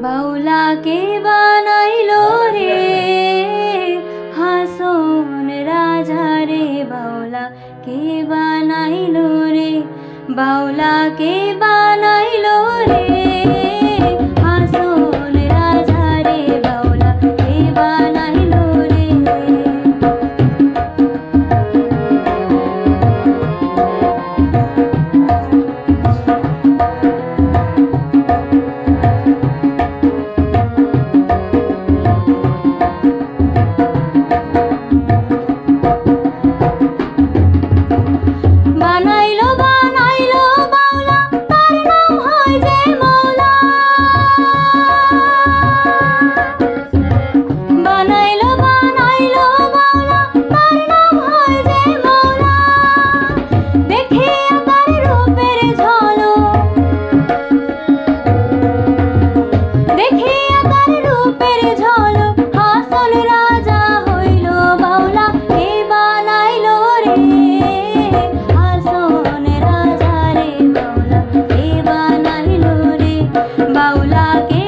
বাউলা কে বানাইলো রে হাসন রাজা রে, বাউলা কে বানাইলো রে, বাউলা কে বানাইলো রে হাসন রাজা রে, বাউলা কে বানাইলো রে। বানাইলো বানাইলো বাউলা, তার নাম হয় যে মৌলা। বানাইলো বানাইলো বাউলা, তার নাম হয় যে মৌলা। দেখিয়া তার রূপের ঝলক, দেখিয়া তার রূপের ঝলক, হাসন রাজা হইল বাউলা কে বানাইলো রে হাসন রাজা রে, বাউলা কে বানাইলো রে, বাউলা কে